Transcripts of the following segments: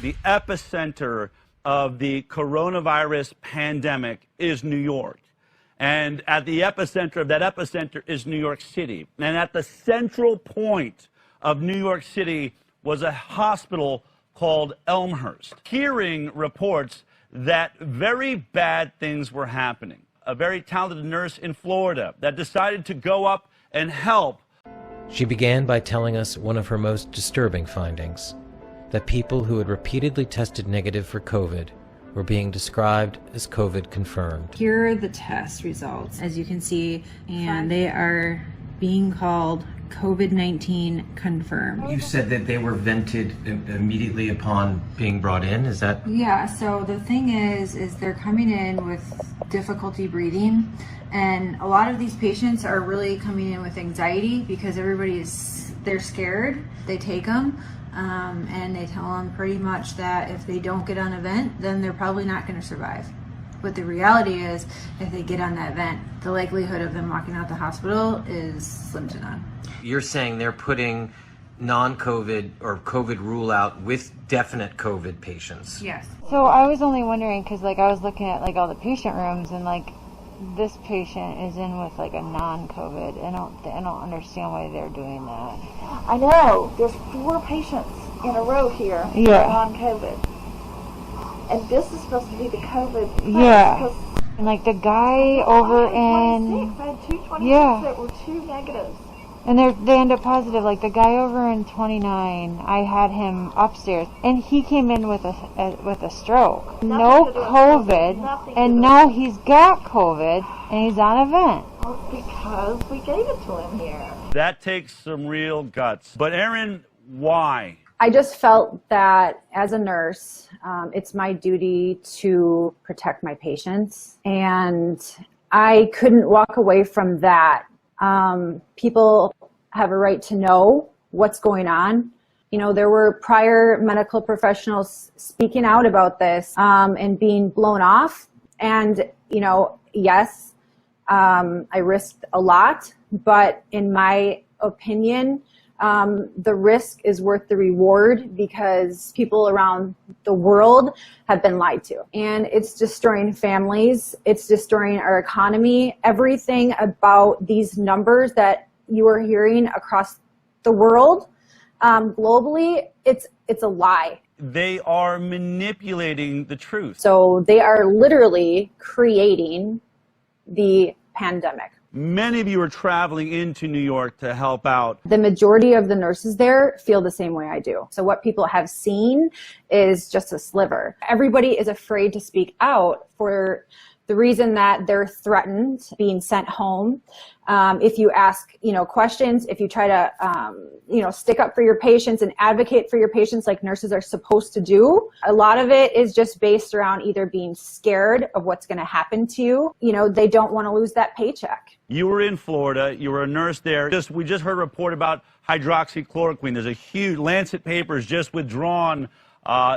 The epicenter of the coronavirus pandemic is New York. And at the epicenter of that epicenter is New York City. And at the central point of New York City was a hospital called Elmhurst. Hearing reports that very bad things were happening. A very talented nurse in Florida that decided to go up and help. She began by telling us one of her most disturbing findings, that people who had repeatedly tested negative for COVID were being described as COVID confirmed. Here are the test results, as you can see, and they are being called COVID-19 confirmed. You said that they were vented immediately upon being brought in, is that? Yeah, so the thing is they're coming in with difficulty breathing, and a lot of these patients are really coming in with anxiety because they're scared. They take them. And they tell them pretty much that if they don't get on a vent, then they're probably not going to survive. But the reality is, if they get on that vent, the likelihood of them walking out the hospital is slim to none. You're saying they're putting non-COVID or COVID rule out with definite COVID patients? Yes. So I was only wondering, because I was looking at all the patient rooms, and this patient is in with a non-COVID. I don't understand why they're doing that. I know. There's 4 patients in a row here that are non-COVID. And this is supposed to be the COVID place. Yeah. And the guy over in... I had 2 26 that were 2 negatives. And they end up positive. The guy over in 29, I had him upstairs, and he came in with a stroke. No COVID, and now he's got COVID, and he's on a vent. Well, because we gave it to him here. That takes some real guts. But Erin, why? I just felt that as a nurse, it's my duty to protect my patients, and I couldn't walk away from that. People have a right to know what's going on. There were prior medical professionals speaking out about this and being blown off. And, yes, I risked a lot, but in my opinion, the risk is worth the reward because people around the world have been lied to. And it's destroying families. It's destroying our economy. Everything about these numbers that you are hearing across the world, globally, it's a lie. They are manipulating the truth. So they are literally creating the pandemic. Many of you are traveling into New York to help out. The majority of the nurses there feel the same way I do. So what people have seen is just a sliver. Everybody is afraid to speak out for the reason that they're threatened being sent home. If you ask, questions, if you try to, stick up for your patients and advocate for your patients like nurses are supposed to do, a lot of it is just based around either being scared of what's going to happen to you. They don't want to lose that paycheck. You were in Florida. You were a nurse there. We just heard a report about hydroxychloroquine. There's a huge Lancet papers just withdrawn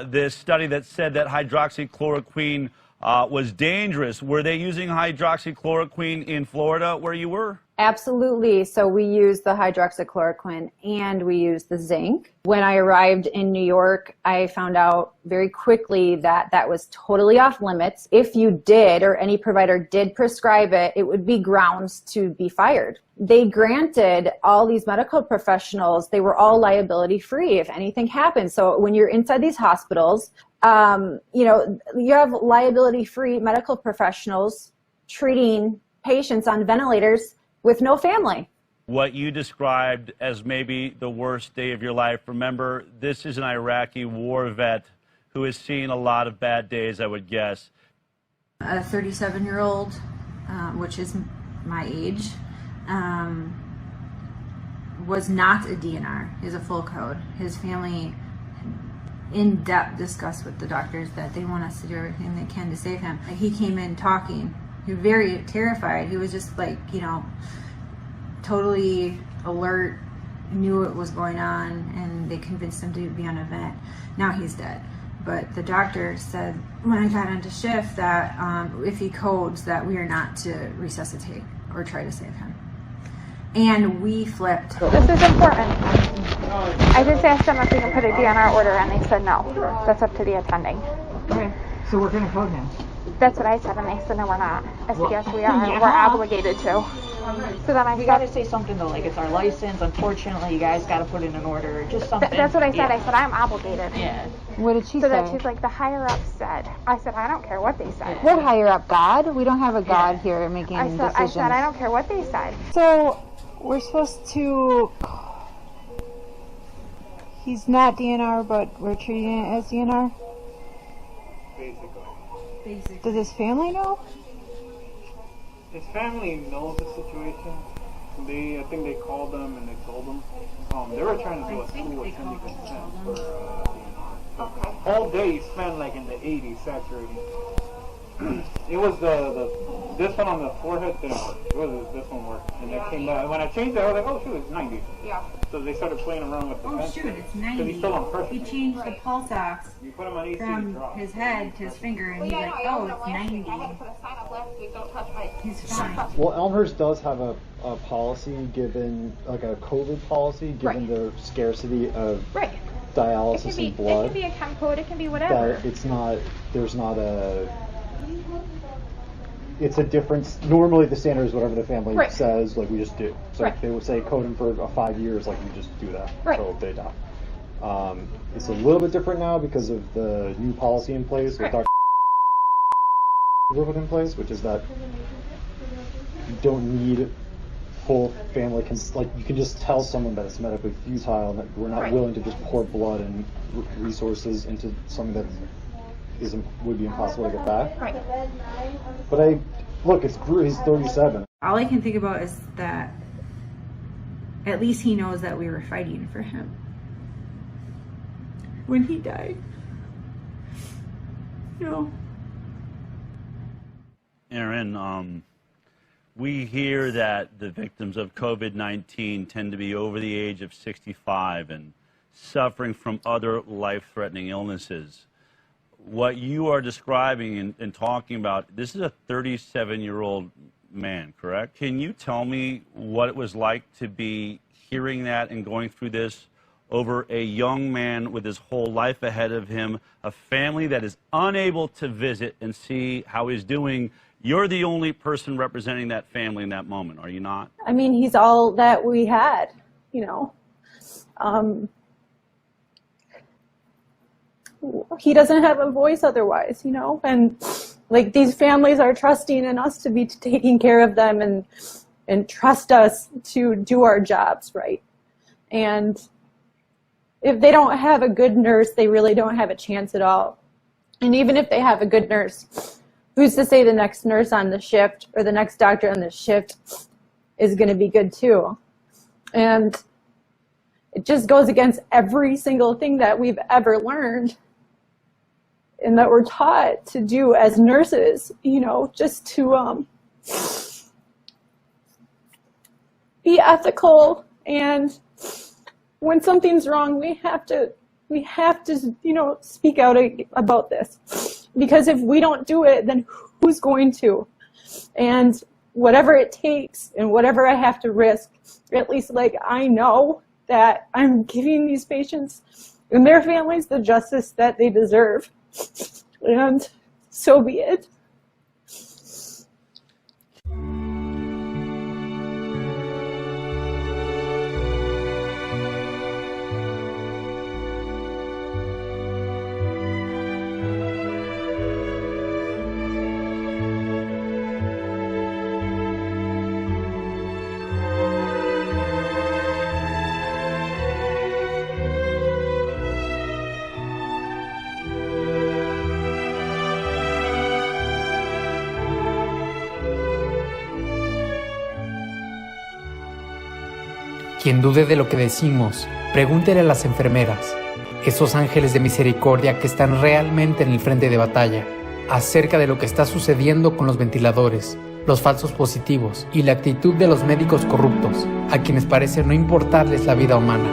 this study that said that hydroxychloroquine was dangerous. Were they using hydroxychloroquine in Florida where you were? Absolutely. So we used the hydroxychloroquine and we used the zinc. When I arrived in New York, I found out very quickly that that was totally off limits. If you did, or any provider did prescribe it, it would be grounds to be fired. They granted all these medical professionals, they were all liability free if anything happened. So when you're inside these hospitals, you have liability free medical professionals treating patients on ventilators with no family. What you described as maybe the worst day of your life. Remember, this is an Iraqi war vet who has seen a lot of bad days, I would guess. A 37-year-old, which is my age, was not a DNR. He has a full code. His family in depth discussed with the doctors that they want us to do everything they can to save him. He came in talking. He was very terrified. He was just totally alert, knew what was going on, and they convinced him to be on a vent. Now he's dead. But the doctor said when I got onto shift that if he codes that we are not to resuscitate or try to save him. and we flipped. This is important. I just asked them if we can put a DNR order, and they said no. That's up to the attending. Okay, so we're going to code him. That's what I said, and they said no, we're not. I said yes, we are. We're obligated to. So then You got to say something though, like it's our license. Unfortunately, you guys got to put in an order, just something. That's what I said. I said I'm obligated. Yeah. What did she So say? then she's like, the higher up said. I said, I don't care what they said. What higher up? God? We don't have a God here making decisions. I said, I don't care what they said. So we're supposed to. He's not DNR, but we're treating it as DNR. Basically. Does his family know? His family knows the situation. I think they called them and they told them. They were trying to do a school attending consent for Okay. all day he spent like in the 80s saturating. It was this one on the forehead didn't work. It was this one worked, and it came back. When I changed it, I was like, oh shoot, it's 90. Yeah. So they started playing around with the fence. Shoot, it's Because 90. he's still on pressure. He changed the pulse ox You put him on AC, from he drops. his head to his finger, and he's like, oh, it's 90. I had to put a sign up last week, don't touch my... He's fine. Well, Elmhurst does have a policy given, like a COVID policy, given the scarcity of Right. dialysis and blood. It can be a chem code, it can be whatever. That it's not, there's not it's a difference. Normally the standard is whatever the family says, like we just do. So if they would say code them for 5 years, like we just do that until they die. It's a little bit different now because of the new policy in place with Dr. in place, which is that you don't need full family like you can just tell someone that it's medically futile and that we're not willing to just pour blood and resources into something that would be impossible to get back. But he's 37. All I can think about is that at least he knows that we were fighting for him when he died. You know. Aaron, we hear that the victims of COVID-19 tend to be over the age of 65 and suffering from other life-threatening illnesses. What you are describing and talking about, this is a 37-year-old man, correct? Can you tell me what it was like to be hearing that and going through this over a young man with his whole life ahead of him, a family that is unable to visit and see how he's doing? You're the only person representing that family in that moment, are you not? I mean, he's all that we had, you know. He doesn't have a voice otherwise, you know, and like these families are trusting in us to be taking care of them and trust us to do our jobs right. And if they don't have a good nurse, they really don't have a chance at all. And even if they have a good nurse, who's to say the next nurse on the shift or the next doctor on the shift is going to be good too? And it just goes against every single thing that we've ever learned and that we're taught to do as nurses, you know, just to be ethical. And when something's wrong, we have to, you know, speak out about this. Because if we don't do it, then who's going to? And whatever it takes and whatever I have to risk, at least like I know that I'm giving these patients and their families the justice that they deserve. And so be it. Quien dude de lo que decimos, pregúntele a las enfermeras, esos ángeles de misericordia que están realmente en el frente de batalla, acerca de lo que está sucediendo con los ventiladores, los falsos positivos y la actitud de los médicos corruptos, a quienes parece no importarles la vida humana.